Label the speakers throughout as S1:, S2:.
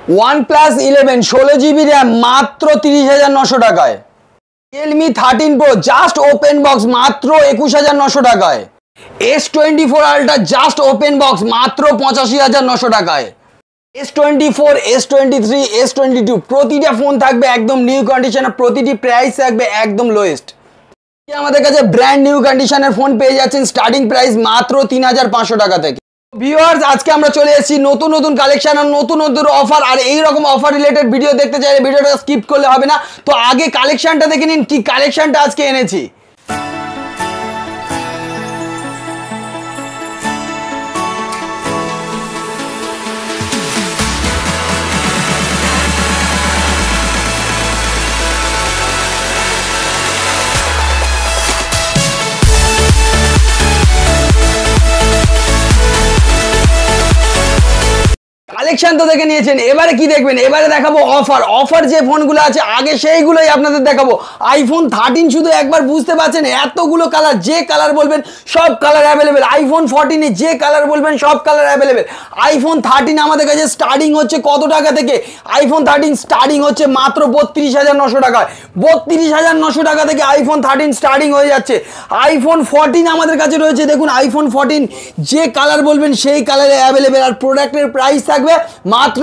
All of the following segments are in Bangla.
S1: OnePlus 11 16GB RAM মাত্র 30,900 টাকায়। Realme 13 Pro just open box মাত্র 21,900 টাকায়। S24 Ultra just open box মাত্র 85,900 টাকায়। S24, S23, S22 প্রতিটা ফোন থাকবে একদম নিউ কন্ডিশনে, প্রতিটি প্রাইস থাকবে একদম লোয়েস্ট। আমাদের কাছে ব্র্যান্ড নিউ কন্ডিশনের ফোন পেয়ে যাচ্ছেন স্টার্টিং প্রাইস মাত্র 3,500 টাকা থেকে। ভিউয়ার্স, আজকে আমরা চলে এসেছি নতুন নতুন কালেকশন আর নতুন নতুন অফার, আর এই রকম অফার রিলেটেড ভিডিও দেখতে চাইলে ভিডিওটা স্কিপ করলে হবে না। তো আগে কালেকশনটা দেখে নিন, কি কালেকশনটা আজকে এনেছি। কালেকশন তো দেখে নিয়েছেন, এবারে কি দেখবেন? এবারে দেখাবো অফার যে ফোনগুলো আছে আগে সেইগুলোই আপনাদের দেখাবো। আইফোন 13 শুধু একবার বুঝতে পারছেন এতগুলো কালার, যে কালার বলবেন সব কালার অ্যাভেলেবেল। আইফোন 14 যে কালার বলবেন সব কালার অ্যাভেলেবেল। আইফোন 13 আমাদের কাছে স্টার্টিং হচ্ছে কত টাকা থেকে? আইফোন 13 স্টার্টিং হচ্ছে মাত্র 32,900 টাকায়। 32,900 টাকা থেকে আইফোন 13 স্টার্টিং হয়ে যাচ্ছে। আইফোন 14 আমাদের কাছে রয়েছে, দেখুন আইফোন 14 যে কালার বলবেন সেই কালারে অ্যাভেলেবেল। আর প্রোডাক্টের প্রাইস থাকবে মাত্র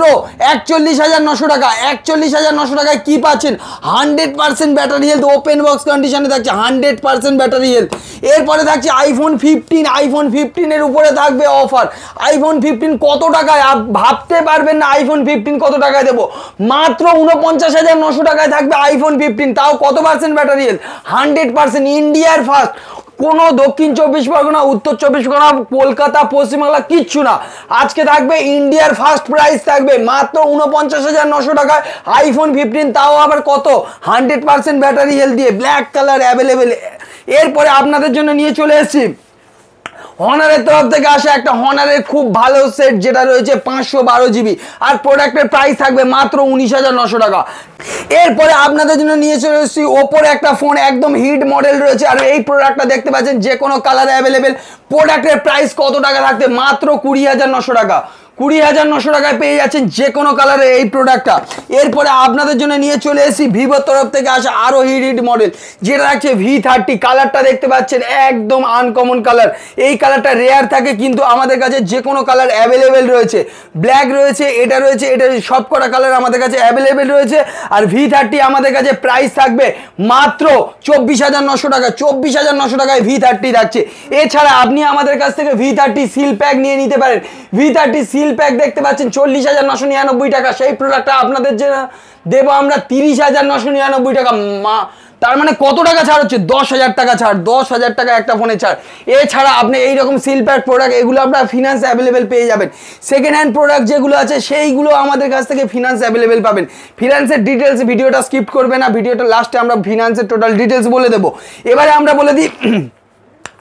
S1: 41,900 টাকা। 41,900 টাকায় কি পাচ্ছেন? 100% ব্যাটারি হেলথ, ওপেন বক্স কন্ডিশনে থাকছে 100% ব্যাটারি হেলথ। এরপরে থাকছে আইফোন 15। আইফোন 15 এর উপরে থাকবে অফার। আইফোন 15 কত টাকায়? ভাবতে পারবেন না আইফোন 15 কত টাকায় দেবো। মাত্র 49,900 টাকায় থাকবে আইফোন 15, তাও কত পার্সেন্ট ব্যাটারি হেলথ? 100%। ইন্ডিয়ার ফার্স্ট, কোনো দক্ষিণ 24 পরগনা, উত্তর 24 পরগনা, কলকাতা, পশ্চিমবাংলা কিচ্ছু না। আজকে থাকবে ইন্ডিয়ার ফার্স্ট প্রাইস থাকবে মাত্র 49,900 টাকায় আইফোন 15, তাও আবার কত? 100% ব্যাটারি হেলথ দিয়ে, ব্ল্যাক কালার অ্যাভেলেবেল। এরপরে আপনাদের জন্য নিয়ে চলে এসেছি হনারের তরফ থেকে আসে একটা হনারের খুব ভালো সেট, যেটা রয়েছে 512GB, আর প্রোডাক্টের প্রাইস থাকবে মাত্র 19,900 টাকা। এরপরে আপনাদের জন্য নিয়ে চলে এসেছি ওপোর একটা ফোন, একদম হিট মডেল রয়েছে, আর এই প্রোডাক্টটা দেখতে পাচ্ছেন যে কোনো কালারে অ্যাভেলেবেল। প্রোডাক্টের প্রাইস কত টাকা থাকতে? মাত্র 20,900 টাকা। 20,900 টাকায় পেয়ে যাচ্ছেন যে কোনো কালারে এই প্রোডাক্টটা। এরপরে আপনাদের জন্য নিয়ে চলে এসেছি ভিভোর তরফ থেকে আসা আরও হিট মডেল, যেটা রাখছে V30। কালারটা দেখতে পাচ্ছেন একদম আনকমন কালার। এই কালারটা রেয়ার থাকে, কিন্তু আমাদের কাছে যে কোনো কালার অ্যাভেলেবেল রয়েছে। ব্ল্যাক রয়েছে, এটা রয়েছে, এটা সব কটা কালার আমাদের কাছে অ্যাভেলেবেল রয়েছে। আর V30 আমাদের কাছে প্রাইস থাকবে মাত্র 24,900 টাকা। 24,900 টাকায় V30 থাকছে। এছাড়া আপনি আমাদের কাছ থেকে V30 সিল প্যাক নিয়ে নিতে পারেন। V30 সিল প্যাক দেখতে পাচ্ছেন 40,999 টাকা। সেই প্রোডাক্টটা আপনাদের জন্য দেবো আমরা 30,999 টাকা। তার মানে কত টাকা ছাড় হচ্ছে? 10,000 টাকা ছাড়। 10,000 টাকা একটা ফোনে ছাড়। এছাড়া আপনি এইরকম সিল প্যাক প্রোডাক্ট, এগুলো আপনার ফিনান্স অ্যাভেলেবেল পেয়ে যাবেন। সেকেন্ড হ্যান্ড প্রোডাক্ট যেগুলো আছে সেইগুলো আমাদের কাছ থেকে ফিনান্স অ্যাভেলেবেল পাবেন। ফিনান্সের ডিটেলস ভিডিওটা স্কিপ করবে না, ভিডিওটা লাস্টে আমরা ফিনান্সের টোটাল ডিটেলস বলে দেবো। এবারে আমরা বলে দিই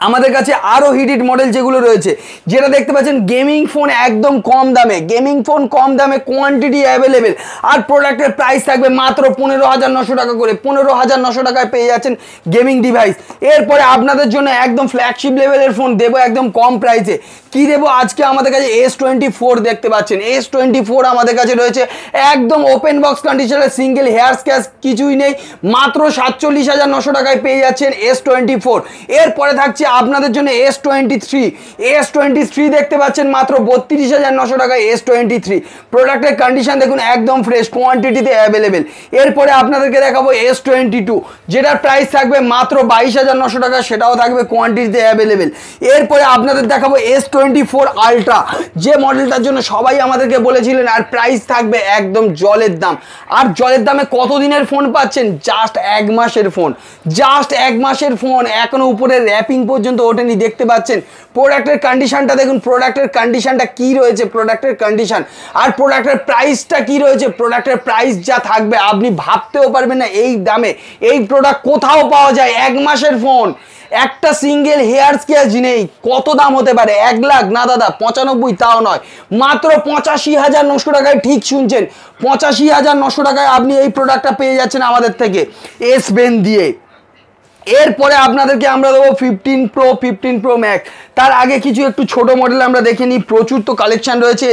S1: আমাদের কাছে আরও হিট মডেল যেগুলো রয়েছে, যেটা দেখতে পাচ্ছেন গেমিং ফোন একদম কম দামে, গেমিং ফোন কম দামে, কোয়ান্টিটি অ্যাভেলেবেল, আর প্রোডাক্টের প্রাইস থাকবে মাত্র 15,900 টাকা করে। 15,900 টাকায় পেয়ে যাচ্ছেন গেমিং ডিভাইস। এরপরে আপনাদের জন্য একদম ফ্ল্যাগশিপ লেভেলের ফোন দেবো একদম কম প্রাইসে। কি দেবো? আজকে আমাদের কাছে S24 দেখতে পাচ্ছেন। S24 আমাদের কাছে রয়েছে একদম ওপেন বক্স কন্ডিশনে, সিঙ্গেল হেয়ার স্ক্র্যাচ কিছুই নেই, মাত্র 47,900 টাকায় পেয়ে যাচ্ছেন S24। এরপরে থাকছে আপনাদের জন্য S23 দেখতে পাচ্ছেন মাত্র 32,900 টাকায় S23। প্রোডাক্টের কন্ডিশন দেখুন একদম ফ্রেশ, কোয়ান্টিটিতে অ্যাভেলেবেল। এরপরে আপনাদেরকে দেখাবো S22, যেটার প্রাইস থাকবে মাত্র 22,900 টাকা, সেটাও থাকবে কোয়ান্টিটিতে অ্যাভেলেবেল। এরপরে আপনাদের দেখাবো S24 Ultra, যে মডেলটার জন্য সবাই আমাদেরকে বলেছিলেন, আর প্রাইস থাকবে একদম জলের দাম। আর জলের দামে কতদিনের ফোন পাচ্ছেন? জাস্ট 1 মাসের ফোন। জাস্ট 1 মাসের ফোন, এখনো উপরে র্যাপিং পর্যন্ত ওঠেনি। দেখতে পাচ্ছেন প্রোডাক্টের কন্ডিশনটা দেখুন, প্রোডাক্টের কন্ডিশনটা কি রয়েছে, প্রোডাক্টের কন্ডিশন আর প্রোডাক্টের প্রাইসটা কি রয়েছে। প্রোডাক্টের প্রাইস যা থাকবে আপনি ভাবতেও পারবেন না এই দামে এই প্রোডাক্ট কোথাও পাওয়া যায়। 1 মাসের ফোন, একটা সিঙ্গেল হেয়ার স্ক্র্যাচ নেই। কত দাম হতে পারে? 1 লাখ না দাদা, 95, তাও নয়, মাত্র 85,900 টাকায়। ঠিক শুনছেন, 85,900 টাকায় আপনি এই প্রোডাক্টটা পেয়ে যাচ্ছেন আমাদের থেকে, S Pen দিয়ে। এরপরে আপনাদেরকে আমরা দেবো 15 Pro ম্যাক্স। তার আগে কিছু একটু ছোট মডেল আমরা দেখে নিই। প্রচুর তো কালেকশন রয়েছে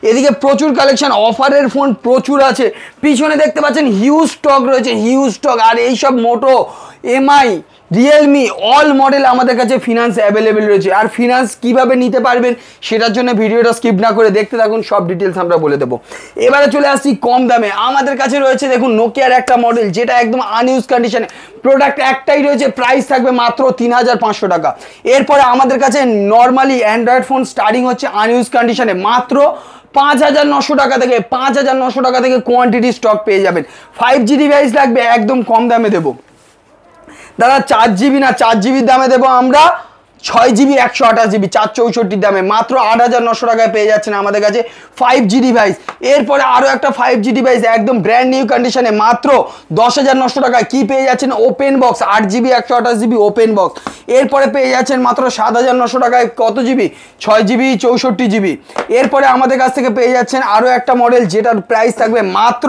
S1: এদিকে প্রচুর কালেকশন, অফারের ফোন প্রচুর আছে। পিছনে দেখতে পাচ্ছেন হিউজ স্টক রয়েছে, হিউজ স্টক। আর এইসব মোটো, এমআই, রিয়েলমি অল মডেল আমাদের কাছে ফিনান্স অ্যাভেলেবেল রয়েছে। আর ফিনান্স কিভাবে নিতে পারবেন সেটার জন্য ভিডিওটা স্কিপ না করে দেখতে থাকুন, সব ডিটেলস আমরা বলে দেবো। এবারে চলে আসছি কম দামে। আমাদের কাছে রয়েছে দেখুন নোকিয়ার একটা মডেল, যেটা একদম আনইউজ কন্ডিশনে, প্রোডাক্ট একটাই রয়েছে, প্রাইস থাকবে মাত্র 3500 টাকা। এরপরে আমাদের কাছে নর্মালি অ্যান্ড্রয়েড ফোন স্টার্টিং হচ্ছে আনইউজ কন্ডিশনে মাত্র 5900 টাকা থেকে। 5900 টাকা থেকে কোয়ান্টিটি স্টক পেয়ে যাবেন। 5G ডিভাইস লাগবে, একদম কম দামে দেবো দাদা। 4GB না, 4GB দামে দেবো আমরা 6GB 128GB 464 দামে মাত্র 8900 টাকায় পেয়ে যাচ্ছেন আমাদের কাছে 5G ডিভাইস। এরপরে আরও একটা 5G ডিভাইস একদম ব্র্যান্ড নিউ কন্ডিশনে মাত্র 10900 টাকায় কি পেয়ে যাচ্ছেন, open box 8GB 128GB open box. এরপরে পেয়ে যাচ্ছেন মাত্র 7900 টাকায় কত জিবি, 6GB 64GB। এরপরে আমাদের কাছ থেকে পেয়ে যাচ্ছেন আরও একটা মডেল, যেটার প্রাইস থাকবে মাত্র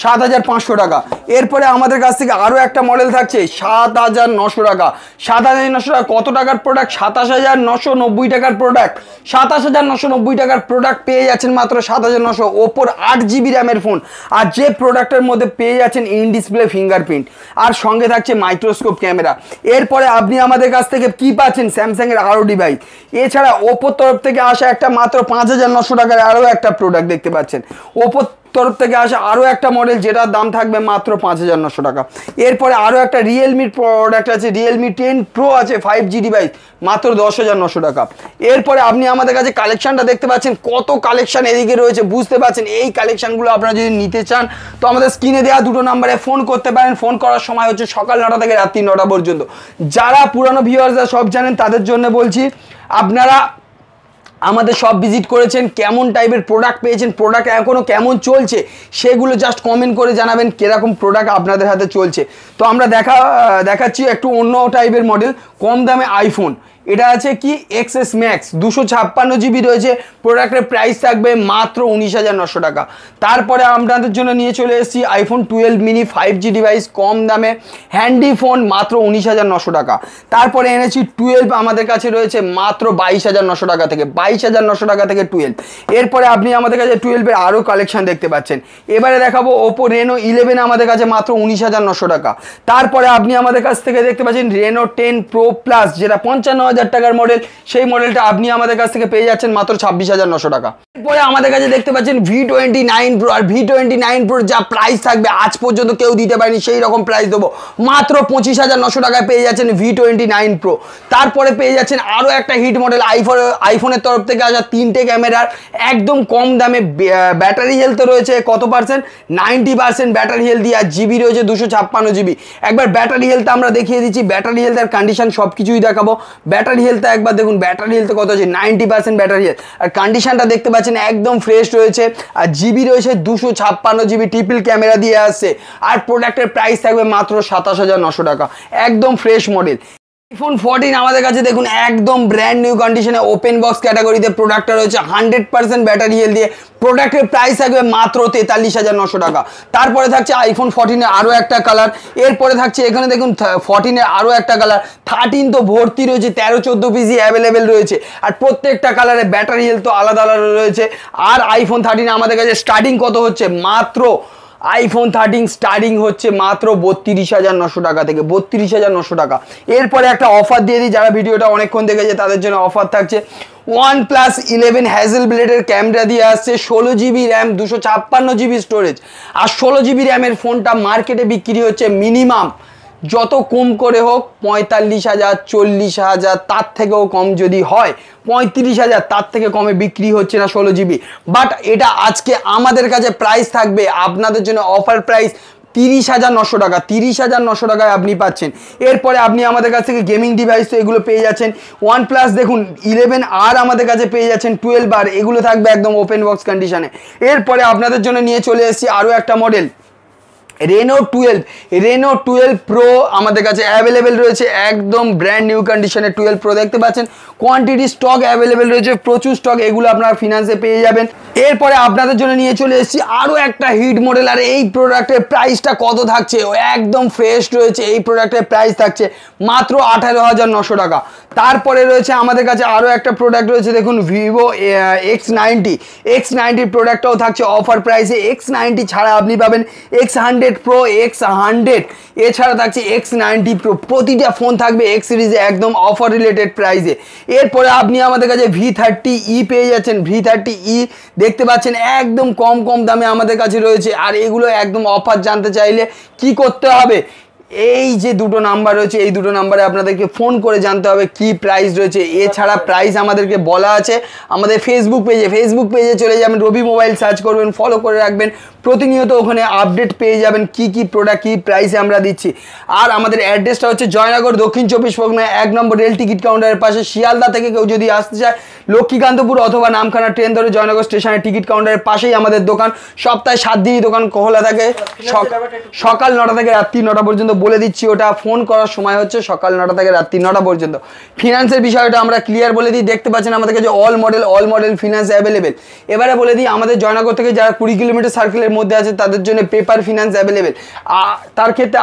S1: 7500 টাকা। এরপরে আমাদের কাছ থেকে আরও একটা মডেল থাকছে 7900 টাকা। 7900 টাকা কত টাকার প্রোডাক্ট, 27990 টাকার প্রোডাক্ট। 27990 টাকার প্রোডাক্ট পেয়ে যাচ্ছেন মাত্র 7900। ওপোর 8GB র্যামের ফোন, আর যে প্রোডাক্টের মধ্যে পেয়ে যাচ্ছেন ইন ডিসপ্লে ফিঙ্গারপ্রিন্ট, আর সঙ্গে থাকছে মাইক্রোস্কোপ ক্যামেরা। এরপরে আপনি আমাদের কাছ থেকে কি পাচ্ছেন, স্যামসাংয়ের আরও ডিভাইস। এছাড়া ওপোর তরফ থেকে আসা একটা মাত্র 5900 টাকার আরও একটা প্রোডাক্ট দেখতে পাচ্ছেন। ওপোর তরফ থেকে আসা আরও একটা মডেল, যেটার দাম থাকবে মাত্র 5900 টাকা। এরপরে আরও একটা রিয়েলমির প্রোডাক্ট আছে, রিয়েলমি 10 Pro আছে 5G ডিভাইস মাত্র 10900 টাকা। এরপরে আপনি আমাদের কাছে কালেকশানটা দেখতে পাচ্ছেন, কত কালেকশান এদিকে রয়েছে বুঝতে পারছেন। এই কালেকশানগুলো আপনারা যদি নিতে চান তো আমাদের স্ক্রিনে দেওয়া দুটো নাম্বারে ফোন করতে পারেন। ফোন করার সময় হচ্ছে সকাল 9টা থেকে রাত্রি 9টা পর্যন্ত। যারা পুরানো ভিউয়ার্সরা সব জানেন তাদের জন্য বলছি, আপনারা আমাদের সব ভিজিট করেছেন, কেমন টাইপের প্রোডাক্ট পেয়েছেন, প্রোডাক্ট এখনও কেমন চলছে সেগুলো জাস্ট কমেন্ট করে জানাবেন কিরকম প্রোডাক্ট আপনাদের হাতে চলছে। তো আমরা দেখাচ্ছি একটু অন্য টাইপের মডেল, কম দামে আইফোন। এটা আছে কি XS Max 256GB রয়েছে, প্রোডাক্টের প্রাইস থাকবে মাত্র 19900 টাকা। তারপরে আপনাদের জন্য নিয়ে চলে এসেছি আইফোন 12 মিনি 5G ডিভাইস, কম দামে হ্যান্ডি ফোন মাত্র 19900 টাকা। তারপরে এনেছি 12 আমাদের কাছে রয়েছে মাত্র 22900 টাকা থেকে, 22900 টাকা থেকে 12। এরপরে আপনি আমাদের কাছে 12-এর আরও কালেকশন দেখতে পাচ্ছেন। এবারে দেখাবো ওপো রেনো 11 আমাদের কাছে মাত্র 19900 টাকা। তারপরে আপনি আমাদের কাছ থেকে দেখতে পাচ্ছেন রেনো 10 Pro Plus, যেটা 55000 টাকার মডেল, সেই মডেলটা আপনি আমাদের কাছ থেকে পেয়ে যাচ্ছেন মাত্র 26900 টাকা। এরপরে আমাদের কাছে দেখতে পাচ্ছেন V29 Pro, আর V29 Pro যা প্রাইস থাকবে আজ পর্যন্ত কেউ দিতে পারেনি, সেই রকম প্রাইস দেবো মাত্র 25900 টাকায় পেয়ে যাচ্ছেন V29 Pro। তারপরে পেয়ে যাচ্ছেন আরও একটা হিট মডেল আইফোনের তরফ থেকে আসা 3টে ক্যামেরার একদম কম দামে। ব্যাটারি হেলথ রয়েছে কত পার্সেন্ট, 90% ব্যাটারি হেলথ দিয়ে, আর জিবি রয়েছে 256GB। একবার ব্যাটারি হেলথ আমরা দেখিয়ে দিচ্ছি, ব্যাটারি হেলথ আর কন্ডিশন সব কিছুই দেখাবো। ব্যাটারি হেলথ একবার দেখুন, ব্যাটারি হেলথ কত আছে, 90% ব্যাটারি হেলথ, আর কন্ডিশনটা দেখতে পাচ্ছেন একদম ফ্রেশ রয়েছে। আর জিবি রয়েছে 256GB, ট্রিপল ক্যামেরা দিয়ে আসছে। আর প্রোডাক্টের প্রাইস থাকবে মাত্র 27900 টাকা, একদম ফ্রেশ মডেল। আইফোন 14 আমাদের কাছে দেখুন একদম ব্র্যান্ড নিউ কন্ডিশনে ওপেন বক্স ক্যাটাগরিতে প্রোডাক্টটা রয়েছে, 100% ব্যাটারি হেলথ দিয়ে। প্রোডাক্টের প্রাইস থাকবে মাত্র 43900 টাকা। তারপরে থাকছে আইফোন 14-এর আরও একটা কালার। এরপরে থাকছে এখানে দেখুন 14-এর আরও একটা কালার। 13 তো ভর্তি রয়েছে, 13-14 পিসি অ্যাভেলেবেল রয়েছে, আর প্রত্যেকটা কালারে ব্যাটারি হেলথ তো আলাদা আলাদা রয়েছে। আর আইফোন 13 আমাদের কাছে স্টার্টিং কত হচ্ছে, মাত্র আইফোন 13 স্টার্টিং হচ্ছে মাত্র 32900 টাকা থেকে, 32900 টাকা। এরপরে একটা অফার দিয়ে দিই, যারা ভিডিওটা অনেকক্ষণ দেখেছে তাদের জন্য অফার থাকছে। OnePlus 11 হ্যাজেল ব্লেডের ক্যামেরা দিয়ে আসছে, 16GB র্যাম, 256GB স্টোরেজ। আর 16GB র্যামের ফোনটা মার্কেটে বিক্রি হচ্ছে মিনিমাম যত কম করে হোক 45000, 40000, তার থেকেও কম যদি হয় 35000, তার থেকে কমে বিক্রি হচ্ছে না 16GB। বাট এটা আজকে আমাদের কাছে প্রাইস থাকবে আপনাদের জন্য অফার প্রাইস 30900 টাকা, 30900 টাকায় আপনি পাচ্ছেন। এরপরে আপনি আমাদের কাছ থেকে গেমিং ডিভাইস তো এগুলো পেয়ে যাচ্ছেন। OnePlus দেখুন 11R আমাদের কাছে পেয়ে যাচ্ছেন, 12R, এগুলো থাকবে একদম ওপেন বক্স কন্ডিশনে। এরপরে আপনাদের জন্য নিয়ে চলে এসেছি আরও একটা মডেল, রেনো 12 প্রো আমাদের কাছে অ্যাভেলেবেল রয়েছে, একদম ব্র্যান্ড নিউ কন্ডিশনের 12 প্রো দেখতে পাচ্ছেন। কোয়ান্টিটি স্টক অ্যাভেলেবেল রয়েছে, প্রচুর স্টক, এগুলো আপনারা ফিনান্সে পেয়ে যাবেন। এরপরে আপনাদের জন্য নিয়ে চলে এসেছি আরও একটা হিট মডেল, আর এই প্রোডাক্টের প্রাইসটা কত থাকছে, একদম ফ্রেশ রয়েছে। এই প্রোডাক্টের প্রাইস থাকছে মাত্র 18,900 টাকা। তারপরে রয়েছে আমাদের কাছে আরও একটা প্রোডাক্ট রয়েছে, দেখুন ভিভো X90 প্রোডাক্টটাও থাকছে অফার প্রাইসে। X90 ছাড়া আপনি পাবেন X100 প্রো, X100, এছাড়া থাকছে X90 প্রো। প্রতিটা ফোন থাকবে X সিরিজে একদম অফার রিলেটেড প্রাইসে। এরপরে আপনি আমাদের কাছে V30e পেয়ে যাচ্ছেন। V30e দেখতে পাচ্ছেন একদম কম দামে আমাদের কাছে রয়েছে, আর এগুলো একদম অফার জানতে চাইলে কি করতে হবে, এই যে দুটো নাম্বার রয়েছে এই দুটো নাম্বারে আপনাদেরকে ফোন করে জানতে হবে কি প্রাইস রয়েছে। এছাড়া প্রাইস আমাদেরকে বলা আছে আমাদের ফেসবুক পেজে চলে যাবেন, রবি মোবাইল সার্চ করবেন, ফলো করে রাখবেন, প্রতিনিয়ত ওখানে আপডেট পেয়ে যাবেন কি প্রোডাক্ট কি প্রাইসে আমরা দিচ্ছি। আর আমাদের অ্যাড্রেসটা হচ্ছে জয়নগর, দক্ষিণ 24 পরগনা, 1 নম্বর রেল টিকিট কাউন্টারের পাশে। শিয়ালদা থেকে কেউ যদি আসতে চায় লক্ষ্মীকান্তপুর অথবা নামখানা ট্রেন ধরে জয়নগর স্টেশনের টিকিট কাউন্টারের পাশেই আমাদের দোকান। সপ্তাহে 7 দিনই দোকান খোলা থাকে, সকাল 9টা থেকে রাত্রি 9টা পর্যন্ত। বলে দিচ্ছি ওটা ফোন করার সময় হচ্ছে সকাল 9টা থেকে রাত্রি 9টা পর্যন্ত। ফিনান্সের বিষয়টা আমরা ক্লিয়ার বলে দিই, দেখতে পাচ্ছেন আমাদের কাছে অল মডেল ফিনান্স অ্যাভেলেবেল। এবারে বলে দিই আমাদের জয়নগর থেকে যারা 20 কিলোমিটার সার্কেলের মধ্যে আছে তাদের জন্য পেপার ফিনান্স অ্যাভেলেবেল। তার ক্ষেত্রে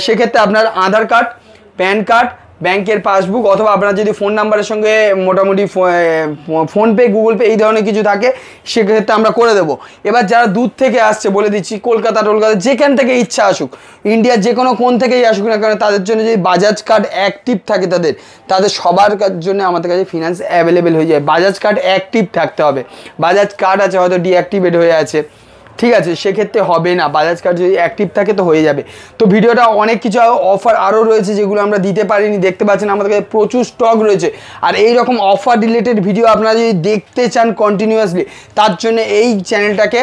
S1: সেক্ষেত্রে আপনার আধার কার্ড, প্যান কার্ড, ব্যাংকের পাসবুক, অথবা আপনার যদি ফোন নাম্বারের সঙ্গে মোটামুটি ফোনপে, গুগল পে এই ধরনের কিছু থাকে সেক্ষেত্রে আমরা করে দেবো। এবার যারা দূর থেকে আসছে বলে দিচ্ছি, কলকাতা যেখান থেকে ইচ্ছা আসুক, ইন্ডিয়ার যে কোনো কোণ থেকেই আসুক না কারণ তাদের জন্য যদি বাজাজ কার্ড অ্যাক্টিভ থাকে তাদের সবার জন্য আমাদের কাছে ফিনান্স অ্যাভেলেবেল হয়ে যায়। বাজাজ কার্ড অ্যাক্টিভ থাকতে হবে, বাজাজ কার্ড আছে হয়তো ডিঅ্যাক্টিভেট হয়ে আছে, ঠিক আছে, সেক্ষেত্রে হবে না। বাজাজ কার্ড যদি অ্যাক্টিভ থাকে তো হয়ে যাবে। তো ভিডিওটা অনেক কিছু অফার আরও রয়েছে যেগুলো আমরা দিতে পারিনি, দেখতে পাচ্ছেন আমাদের কাছে প্রচুর স্টক রয়েছে। আর এই রকম অফার রিলেটেড ভিডিও আপনারা যদি দেখতে চান কন্টিনিউয়াসলি, তার জন্য এই চ্যানেলটাকে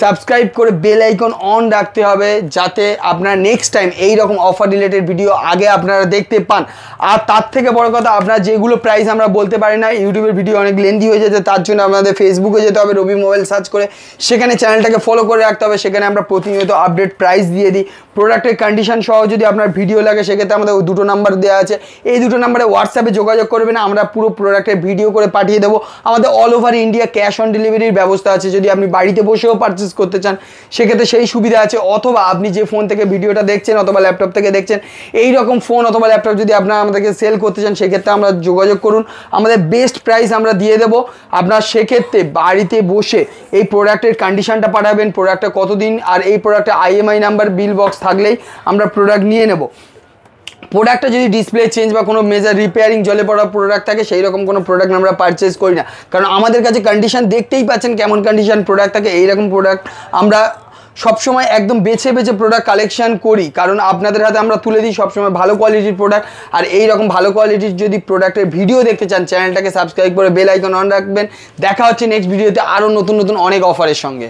S1: সাবস্ক্রাইব করে বেল আইকন অন রাখতে হবে, যাতে আপনারা নেক্সট টাইম এই রকম অফার রিলেটেড ভিডিও আগে আপনারা দেখতে পান। আর তার থেকে বড় কথা, আপনারা যেগুলো প্রাইস আমরা বলতে পারি না, ইউটিউবের ভিডিও অনেক লেন্দি হয়ে যেতে, তার জন্য আপনাদের ফেসবুকে যেতে হবে, রবি মোবাইল সার্চ করে সেখানে চ্যানেলটাকে ফলো করে রাখতে হবে। সেখানে আমরা প্রতিনিয়ত আপডেট প্রাইস দিয়ে দিই। প্রোডাক্টের কন্ডিশন সহ যদি আপনার ভিডিও লাগে সেক্ষেত্রে আমাদের দুটো নাম্বার দেওয়া আছে, এই দুটো নাম্বারে হোয়াটসঅ্যাপে যোগাযোগ করবেন, আমরা পুরো প্রোডাক্টের ভিডিও করে পাঠিয়ে দেবো। আমাদের all over India cash on ডেলিভারির ব্যবস্থা আছে, যদি আপনি বাড়িতে বসেও পারচেস করতে চান সেক্ষেত্রে সেই সুবিধা আছে। অথবা আপনি যে ফোন থেকে ভিডিওটা দেখছেন অথবা ল্যাপটপ থেকে দেখছেন, এই রকম ফোন অথবা ল্যাপটপ যদি আপনারা আমাদেরকে সেল করতে চান সেক্ষেত্রে আমরা যোগাযোগ করুন, আমাদের বেস্ট প্রাইস আমরা দিয়ে দেবো। আপনার সেক্ষেত্রে বাড়িতে বসে এই প্রোডাক্টের কন্ডিশনটা পাঠাবেন, প্রোডাক্টটা কতদিন, আর এই প্রোডাক্টে IMI নাম্বার, বিল বক্স থাকলেই আমরা প্রোডাক্ট নিয়ে নেব। প্রোডাক্টটা যদি ডিসপ্লে চেঞ্জ বা কোনো মেজার রিপেয়ারিং জলে পড়া প্রোডাক্ট থাকে সেই রকম কোনো প্রোডাক্ট আমরা পারচেস করি না, কারণ আমাদের কাছে কন্ডিশন দেখতেই পাচ্ছেন কেমন কন্ডিশন প্রোডাক্ট থাকে। এইরকম প্রোডাক্ট আমরা সবসময় একদম বেছে প্রোডাক্ট কালেকশন করি, কারণ আপনাদের হাতে আমরা তুলে দিই সবসময় ভালো কোয়ালিটির প্রোডাক্ট। আর এই রকম ভালো কোয়ালিটির যদি প্রোডাক্টের ভিডিও দেখতে চান চ্যানেলটাকে সাবস্ক্রাইব করে বেল আইকন অন রাখবেন। দেখা হচ্ছে নেক্সট ভিডিওতে আরও নতুন অনেক অফারের সঙ্গে।